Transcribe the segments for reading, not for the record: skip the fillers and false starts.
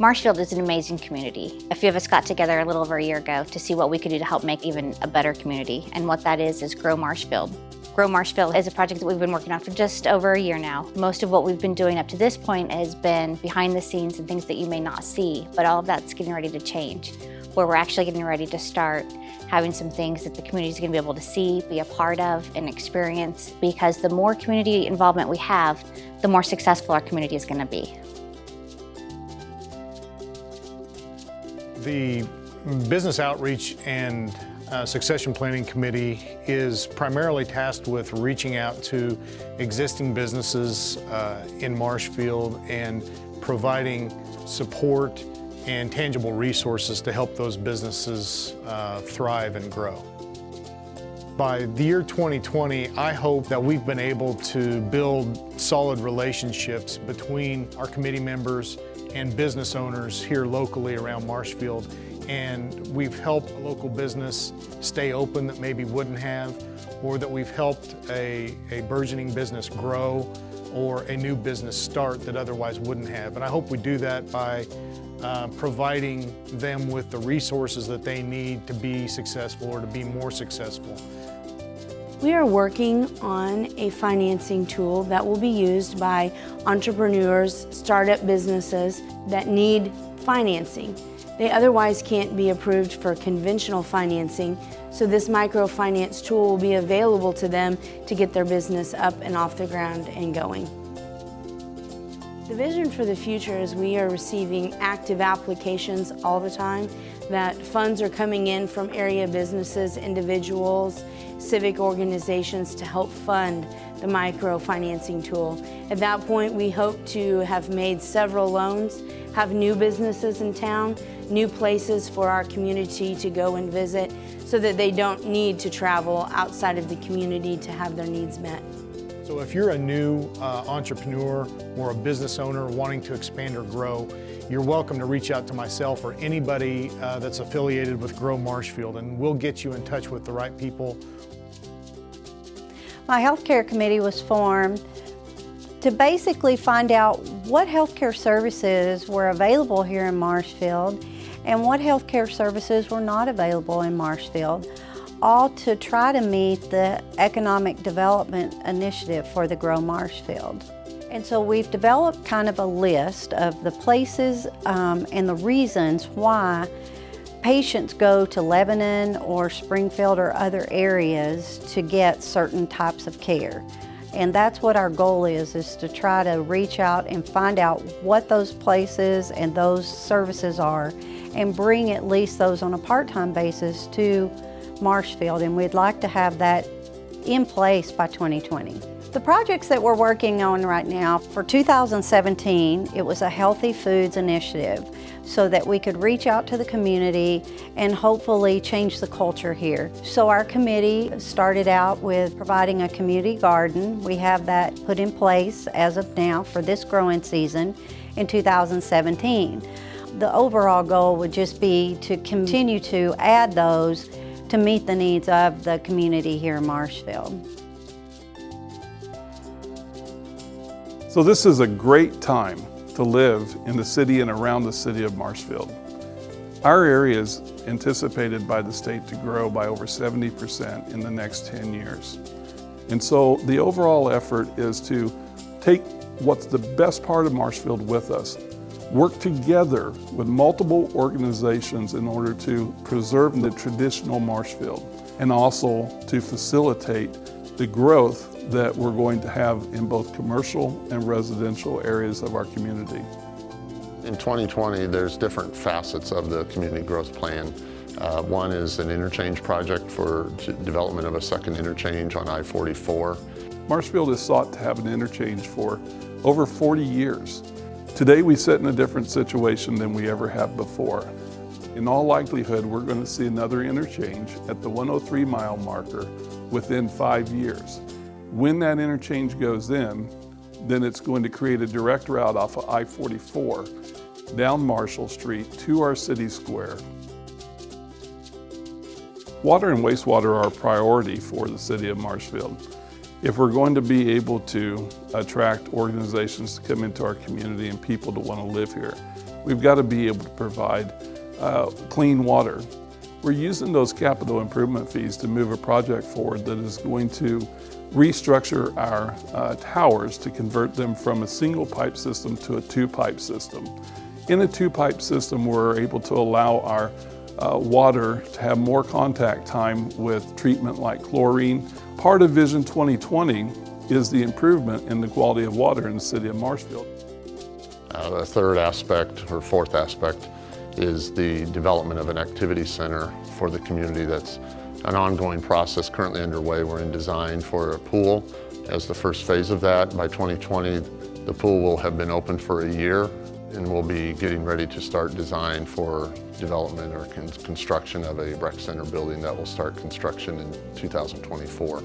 Marshfield is an amazing community. A few of us got together a little over a year ago to see what we could do to help make even a better community. And what that is Gro Marshfield. Gro Marshfield is a project that we've been working on for just over a year now. Most of what we've been doing up to this point has been behind the scenes and things that you may not see, but all of that's getting ready to change, where we're actually getting ready to start having some things that the community is going to be able to see, be a part of, and experience, because the more community involvement we have, the more successful our community is going to be. The Business Outreach and Succession Planning Committee is primarily tasked with reaching out to existing businesses in Marshfield and providing support and tangible resources to help those businesses thrive and grow. By the year 2020, I hope that we've been able to build solid relationships between our committee members and business owners here locally around Marshfield. And we've helped a local business stay open that maybe wouldn't have, or that we've helped a burgeoning business grow, or a new business start that otherwise wouldn't have. And I hope we do that by providing them with the resources that they need to be successful or to be more successful. We are working on a financing tool that will be used by entrepreneurs, startup businesses that need financing. They otherwise can't be approved for conventional financing, so this microfinance tool will be available to them to get their business up and off the ground and going. The vision for the future is we are receiving active applications all the time, that funds are coming in from area businesses, individuals, civic organizations to help fund the microfinancing tool. At that point, we hope to have made several loans, have new businesses in town, new places for our community to go and visit, so that they don't need to travel outside of the community to have their needs met. So if you're a new entrepreneur or a business owner wanting to expand or grow, you're welcome to reach out to myself or anybody that's affiliated with Gro Marshfield, and we'll get you in touch with the right people. My healthcare committee was formed to basically find out what healthcare services were available here in Marshfield and what healthcare services were not available in Marshfield, all to try to meet the economic development initiative for the Gro Marshfield. And so we've developed kind of a list of the places and the reasons why patients go to Lebanon or Springfield or other areas to get certain types of care. And that's what our goal is to try to reach out and find out what those places and those services are, and bring at least those on a part-time basis to Marshfield. And we'd like to have that in place by 2020. The projects that we're working on right now, for 2017, it was a healthy foods initiative, so that we could reach out to the community and hopefully change the culture here. So our committee started out with providing a community garden. We have that put in place as of now for this growing season in 2017. The overall goal would just be to continue to add those to meet the needs of the community here in Marshfield. So this is a great time to live in the city and around the city of Marshfield. Our area is anticipated by the state to grow by over 70% in the next 10 years. And so the overall effort is to take what's the best part of Marshfield with us, work together with multiple organizations in order to preserve the traditional Marshfield, and also to facilitate the growth that we're going to have in both commercial and residential areas of our community. In 2020, there's different facets of the community growth plan. One is an interchange project for development of a second interchange on I-44. Marshfield has sought to have an interchange for over 40 years. Today we sit in a different situation than we ever have before. In all likelihood, we're going to see another interchange at the 103 mile marker within 5 years. When that interchange goes in, then it's going to create a direct route off of I-44 down Marshall Street to our city square. Water and wastewater are a priority for the city of Marshfield. If we're going to be able to attract organizations to come into our community and people to want to live here, we've got to be able to provide clean water. We're using those capital improvement fees to move a project forward that is going to restructure our towers to convert them from a single pipe system to a two-pipe system. In a two-pipe system, we're able to allow our water to have more contact time with treatment like chlorine. Part of Vision 2020 is the improvement in the quality of water in the city of Marshfield. The third aspect, or fourth aspect, is the development of an activity center for the community. That's an ongoing process currently underway. We're in design for a pool as the first phase of that. By 2020, the pool will have been open for a year, and we'll be getting ready to start design for development or construction of a rec center building that will start construction in 2024.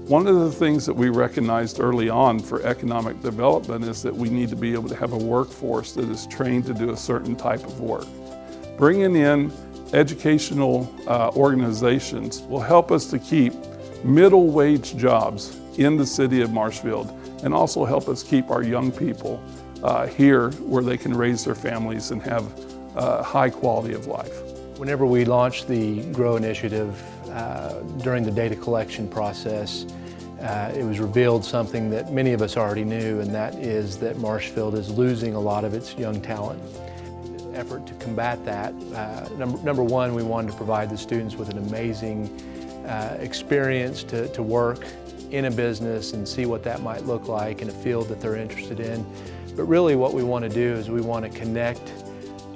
One of the things that we recognized early on for economic development is that we need to be able to have a workforce that is trained to do a certain type of work. Bringing in educational organizations will help us to keep middle wage jobs in the city of Marshfield and also help us keep our young people here where they can raise their families and have a high quality of life. Whenever we launched the GROW initiative during the data collection process, it was revealed something that many of us already knew, and that is that Marshfield is losing a lot of its young talent. In an effort to combat that, number one, we wanted to provide the students with an amazing experience to work in a business and see what that might look like in a field that they're interested in. But really what we want to do is we want to connect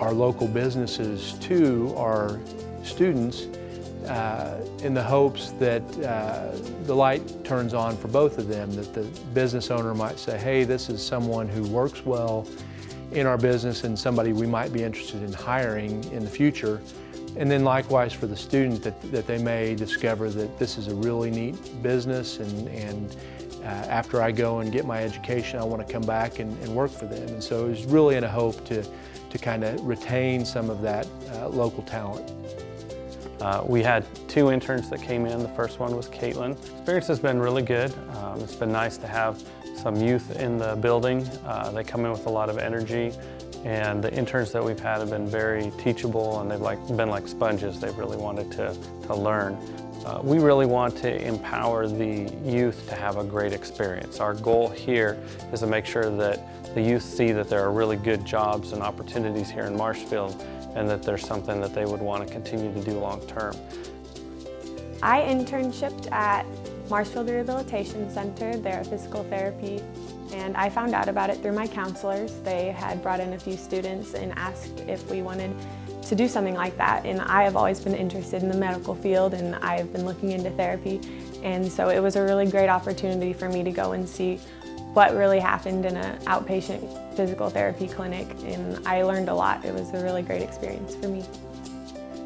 our local businesses to our students in the hopes that the light turns on for both of them, that the business owner might say, hey, this is someone who works well in our business and somebody we might be interested in hiring in the future. And then likewise for the student, that they may discover that this is a really neat business, and after I go and get my education, I want to come back and work for them. And so it was really in a hope to kind of retain some of that local talent. We had 2 interns that came in. The first one was Caitlin. Experience has been really good. It's been nice to have some youth in the building. They come in with a lot of energy, and the interns that we've had have been very teachable, and they've been like sponges. They've really wanted to learn. We really want to empower the youth to have a great experience. Our goal here is to make sure that the youth see that there are really good jobs and opportunities here in Marshfield, and that there's something that they would want to continue to do long term. I internshiped at Marshfield Rehabilitation Center, their physical therapy, and I found out about it through my counselors. They had brought in a few students and asked if we wanted to do something like that, and I have always been interested in the medical field, and I've been looking into therapy, and so it was a really great opportunity for me to go and see what really happened in an outpatient physical therapy clinic, and I learned a lot. It was a really great experience for me.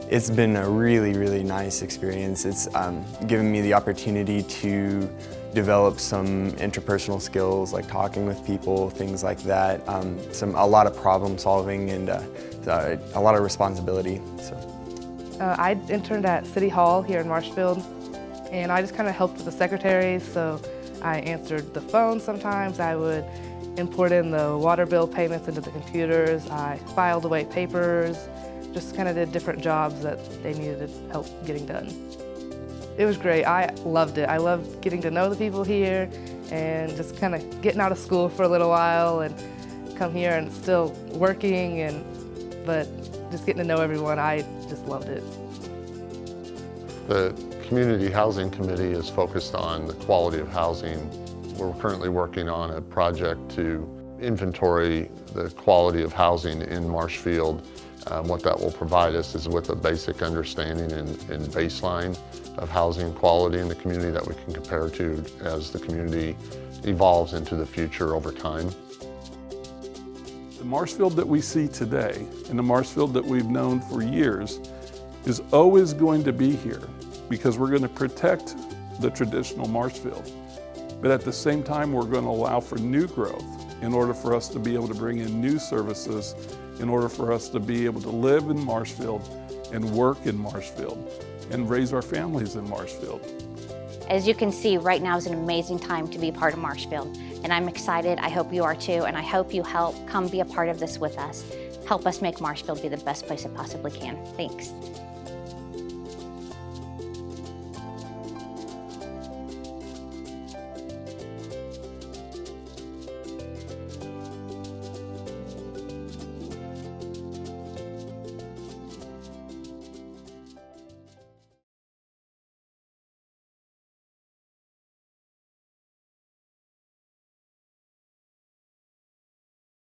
It's been a really, really nice experience. It's given me the opportunity to develop some interpersonal skills like talking with people, things like that. A lot of problem solving and a lot of responsibility. I interned at City Hall here in Marshfield, and I just kind of helped with the secretaries. So I answered the phone sometimes. I would import in the water bill payments into the computers. I filed away papers, just kind of did different jobs that they needed help getting done. It was great. I loved it. I loved getting to know the people here and just kind of getting out of school for a little while and come here and still working, but just getting to know everyone. I just loved it. The Community Housing Committee is focused on the quality of housing. We're currently working on a project to inventory the quality of housing in Marshfield. What that will provide us is with a basic understanding and baseline of housing quality in the community that we can compare to as the community evolves into the future over time. The Marshfield that we see today and the Marshfield that we've known for years is always going to be here because we're going to protect the traditional Marshfield. But at the same time, we're going to allow for new growth in order for us to be able to bring in new services, in order for us to be able to live in Marshfield and work in Marshfield and raise our families in Marshfield. As you can see, right now is an amazing time to be part of Marshfield, and I'm excited. I hope you are too, and I hope you help come be a part of this with us. help us make Marshfield be the best place it possibly can. Thanks.